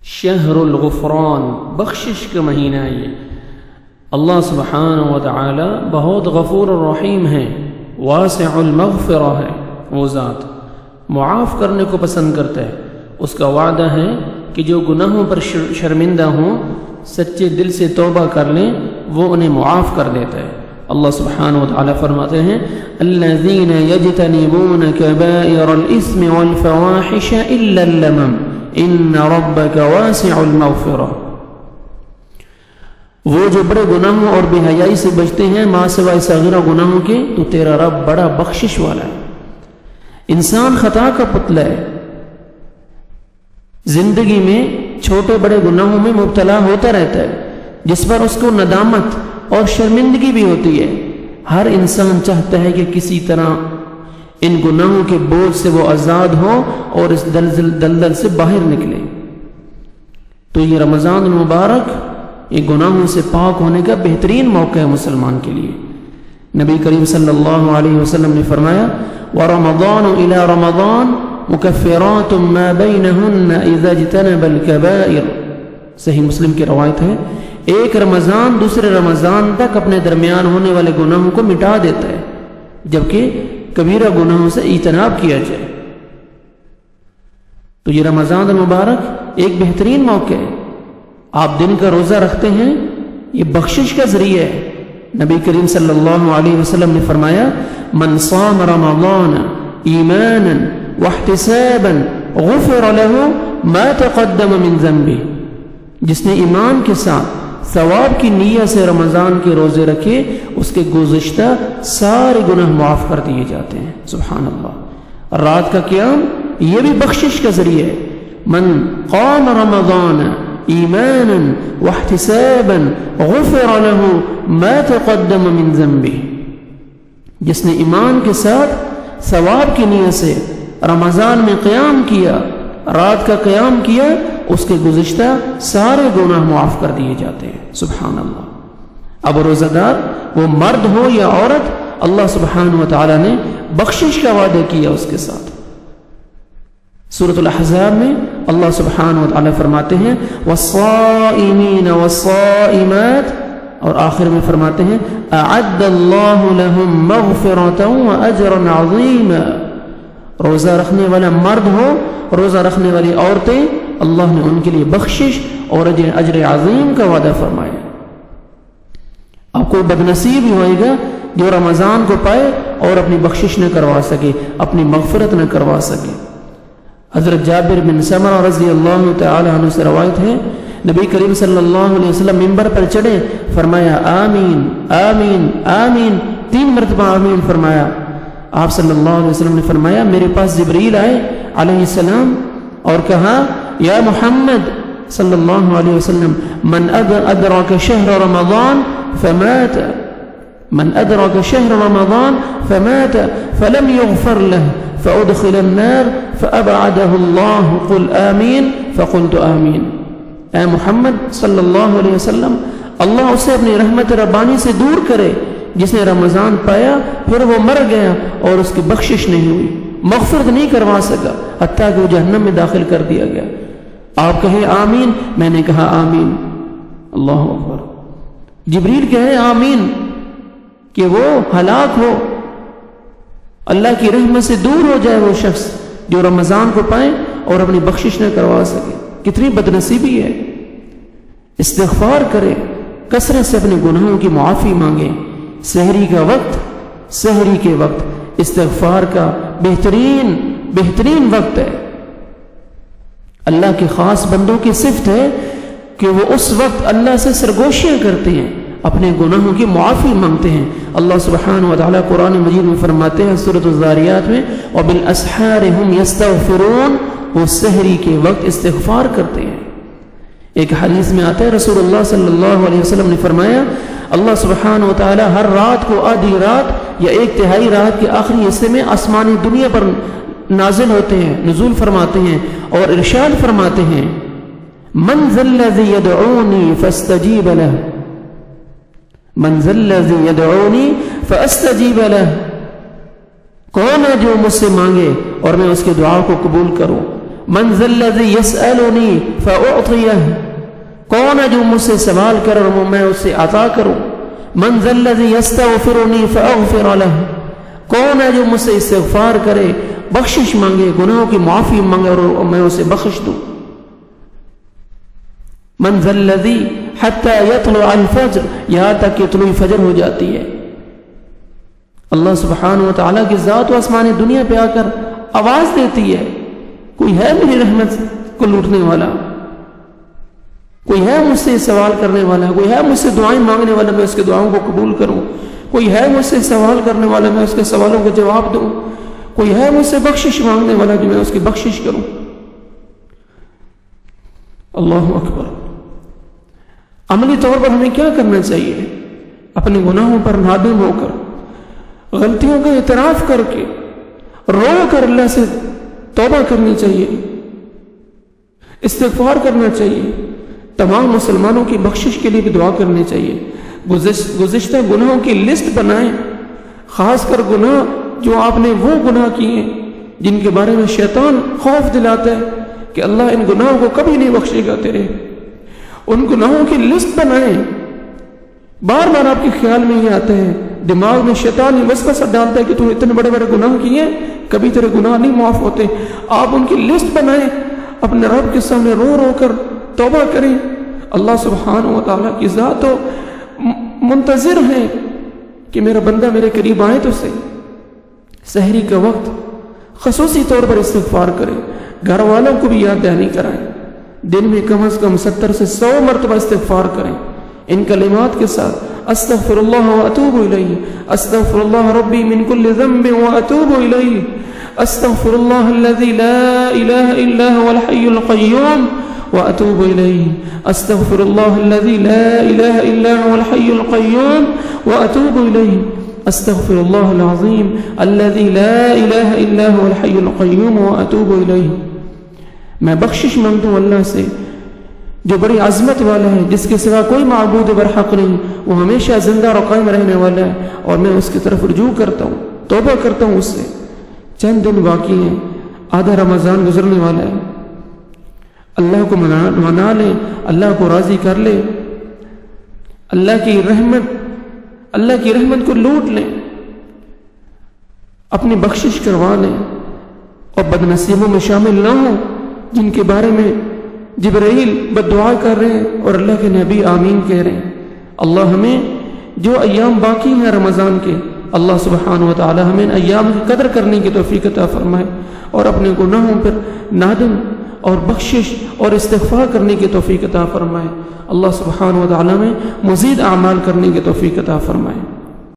شہر الغفران، بخشش کا مہینہ یہ۔ اللہ سبحانہ و تعالی بہت غفور الرحیم ہے، واسع المغفرہ ہے، وہ ذات معاف کرنے کو پسند کرتا ہے۔ اس کا وعدہ ہے کہ جو گناہوں پر شرمندہ ہوں، سچے دل سے توبہ کر لیں، وہ انہیں معاف کر دیتا ہے۔ اللہ سبحانہ و تعالی فرماتے ہیں الذین یجتنبون کبائر الاثم والفواحش الا اللمم ان ربک واسع المغفرہ، وہ جو بڑے گناہوں اور بے حیائی سے بچتے ہیں ماں سوائے صغیرہ گناہوں کے، تو تیرا رب بڑا بخشش والا ہے۔ انسان خطا کا پتلا ہے، زندگی میں چھوٹے بڑے گناہوں میں مبتلا ہوتا رہتا ہے، جس پر اس کو ندامت اور شرمندگی بھی ہوتی ہے۔ ہر انسان چاہتا ہے کہ کسی طرح ان گناہوں کے بوجھ سے وہ آزاد ہو اور اس دلدل سے باہر نکلے۔ تو یہ رمضان المبارک یہ گناہوں سے پاک ہونے کا بہترین موقع ہے مسلمان کے لیے۔ نبی کریم صلی اللہ علیہ وسلم نے فرمایا وَرَمَضَانُ إِلَى رَمَضَانُ مُكَفِّرَاتٌ مَا بَيْنَهُنَّ إِذَا اجْتَنَبَ الْكَبَائِرَ، صحیح مسلم کی روایت ہے، ایک رمضان دوسرے رمضان تک اپنے درمیان ہونے والے گناہوں کو مٹا دیتا ہے، جبکہ کبیرہ گناہوں سے اجتناب کیا جائے۔ تو یہ رمضان المبارک ایک بہترین موقع ہے۔ آپ دن کا روزہ رکھتے ہیں، یہ بخشش کا ذریعہ ہے۔ نبی کریم صلی اللہ علیہ وسلم نے فرمایا من صام رمضان ایمانا واحتسابا غفر له ما تقدم من ذنبه، جس نے ایمان کے ساتھ ثواب کی نیت سے رمضان کے روزے رکھے، اس کے گزشتہ سارے گناہ معاف کر دیے جاتے ہیں۔ سبحان اللہ۔ رات کا قیام یہ بھی بخشش کا ذریعہ ہے۔ من قام رمضان ایمانا واحتسابا غفر له ما تقدم من ذنبه، جس نے ایمان کے ساتھ ثواب کی نیت سے رمضان میں قیام کیا، رات کا قیام کیا، اس کے گزشتہ سارے گناہ معاف کر دیے جاتے ہیں۔ سبحان اللہ۔ اب روزہ دار وہ مرد ہو یا عورت، اللہ سبحانہ و تعالی نے بخشش کا وعدہ کیا اس کے ساتھ۔ سورۃ الاحزاب میں اللہ سبحانہ و تعالی فرماتے ہیں والصائمین والصائمات، اور آخر میں فرماتے ہیں اعد اللہ لهم مغفرۃ واجرا عظیما، روزہ رکھنے والا مرد ہو، روزہ رکھنے والی عورتیں، اللہ نے ان کے لیے بخشش اور اجر عظیم کا وعدہ فرمایا۔ اب کوئی بدنصیب ہی ہوئے گا جو رمضان کو پائے اور اپنی بخشش نہ کروا سکے، اپنی مغفرت نہ کروا سکے۔ حضرت جابر بن سمرہ رضی اللہ تعالی عنہ سے روایت ہے، نبی کریم صلی اللہ علیہ وسلم منبر پر چڑھے، فرمایا آمین آمین آمین، 3 مرتبہ آمین فرمایا۔ آپ صلی اللہ علیہ وسلم نے فرمایا میرے پاس جبریل آئے علیہ السلام اور کہا یا محمد صلی اللہ علیہ وسلم من ادرک شہر رمضان فمات، من ادرک شہر رمضان فمات فلم یغفر له فادخل النار فابعده اللہ قل آمین فقلت آمین۔ اے محمد صلی اللہ علیہ وسلم، اللہ اسے اپنی رحمت ربانی سے دور کرے جس نے رمضان پایا پھر وہ مر گیا اور اس کی بخشش نہیں ہوئی، مغفرت نہیں کروا سکا، حتیٰ کہ وہ جہنم میں داخل کر دیا گیا۔ آپ کہے آمین، میں نے کہا آمین۔ اللہ اکبر۔ جبریل کہے آمین کہ وہ ہلاک ہو، اللہ کی رحمت سے دور ہو جائے وہ شخص جو رمضان کو پائے اور اپنی بخشش نہ کروا سکے۔ کتنی بدنصیبی ہے۔ استغفار کرے، کثرت سے اپنے گناہوں کی معافی مانگے۔ سحری کا وقت، سحری کے وقت استغفار کا بہترین وقت ہے۔ اللہ کے خاص بندوں کی صفت ہے کہ وہ اس وقت اللہ سے سرگوشیاں کرتے ہیں، اپنے گناہوں کی معافی مانگتے ہیں۔ اللہ سبحانہ و تعالیٰ قرآن مجید میں فرماتے ہیں سورۃ الذاریات میں وَبِالْأَسْحَارِ هُمْ يَسْتَغْفِرُونَ، وہ سحری کے وقت استغفار کرتے ہیں۔ ایک حدیث میں آتا ہے رسول اللہ صلی اللہ علیہ وسلم نے فرمایا اللہ سبحانہ و تعالیٰ ہر رات کو آدھی رات یا 1/3 رات کے آخری حصے میں آسمانی دنیا پر نازل ہوتے ہیں، نزول فرماتے ہیں اور ارشاد فرماتے ہیں من ذا الذی یدعونی فاستجیب لہ، من ذا الذی یدعونی فاستجیب لہ، کون ہے جو مجھ سے مانگے اور میں اس کے دعا کو قبول کروں۔ من ذا الذی یسألنی فأعطیہ، کون ہے جو مجھ سے سوال کرے اور میں اسے عطا کروں؟ من ذا الذی یستغفرنی فاغفر لہ، کون ہے جو مجھ سے استغفار کرے، بخشش مانگے، گناہوں کی معافی مانگے اور میں اسے بخش دوں؟ من ذا الذی حتی یطلع الفجر، یہاں تک کہ طلوع فجر ہو جاتی ہے۔ اللہ سبحانہ وتعالیٰ کی ذات و آسمان دنیا پہ آ کر آواز دیتی ہے، کوئی ہے میری رحمت کو لوٹنے والا، کوئی ہے مجھ سے سوال کرنے والا، کوئی ہے مجھ سے دعائیں مانگنے والا، میں اس کے دعاؤں کو قبول کروں، کوئی ہے مجھ سے سوال کرنے والا، میں اس کے سوالوں کو جواب دوں، کوئی ہے مجھ سے بخشش مانگنے والا کہ میں اس کی بخشش کروں۔ اللہ اکبر۔ عملی طور پر ہمیں کیا کرنا چاہیے؟ اپنے گناہوں پر نادم ہو کر، غلطیوں کا اعتراف کر کے، رو کر اللہ سے توبہ کرنی چاہیے، استغفار کرنا چاہیے، تمام مسلمانوں کی بخشش کے لیے بھی دعا کرنی چاہیے، گزشتہ گناہوں کی لسٹ بنائیں، خاص کر گناہ جو آپ نے وہ گناہ کیے جن کے بارے میں شیطان خوف دلاتا ہے کہ اللہ ان گناہوں کو کبھی نہیں بخشے گا تیرے، ان گناہوں کی لسٹ بنائیں۔ بار بار آپ کے خیال میں یہ آتا ہے، دماغ میں شیطان یہ وسوسہ ڈالتا ہے کہ تو اتنے بڑے بڑے گناہ کیے، کبھی تیرے گناہ نہیں معاف ہوتے۔ آپ ان کی لسٹ بنائیں، اپنے رب کے سامنے رو رو کر توبہ کریں۔ اللہ سبحانہ و تعالیٰ کی ذات تو منتظر ہے کہ میرا بندہ میرے قریب آئے تو صحیح۔ سحری کا وقت خصوصی طور پر استغفار کریں، گھر والوں کو بھی یاد دہانی کرائیں، دن میں کم از کم 70 سے 100 مرتبہ استغفار کریں ان کلمات کے ساتھ: استغفر اللہ واتوب الیہ، استغفر اللہ ربی من کل ذنب واتوب الیہ، استغفر اللہ الذی لا الہ الا هو الحی القیوم واتوب الیہ، استغفر اللہ الذی لا الہ الا هو الحی القیوم واتوب الیہ، استغفر اللہ العظیم الذی لا الہ الا هو الحی القیوم واتوب الیہ۔ میں بخشش مانگتا ہوں اللہ سے جو بڑی عظمت والا ہے، جس کے سوا کوئی معبود برحق نہیں، وہ ہمیشہ زندہ اور قائم رہنے والا ہے، اور میں اس کی طرف رجوع کرتا ہوں، توبہ کرتا ہوں اس سے۔ چند دن باقی ہیں، آدھا رمضان گزرنے والا ہے، اللہ کو منا لیں، اللہ کو راضی کر لیں، اللہ کی رحمت کو لوٹ لیں، اپنی بخشش کروا لیں، اور بد نصیبوں میں شامل نہ ہوں جن کے بارے میں جبرائیل بد دعا کر رہے ہیں اور اللہ کے نبی آمین کہہ رہے ہیں۔ اللہ ہمیں جو ایام باقی ہیں رمضان کے، اللہ سبحانہ و تعالی ہمیں ایام کی قدر کرنے کی توفیق عطا فرمائے، اور اپنے گناہوں پر نادم اور بخشش اور استغفار کرنے کی توفیق عطا فرمائے۔ اللہ سبحانہ و تعالی میں مزید اعمال کرنے کی توفیق عطا فرمائے۔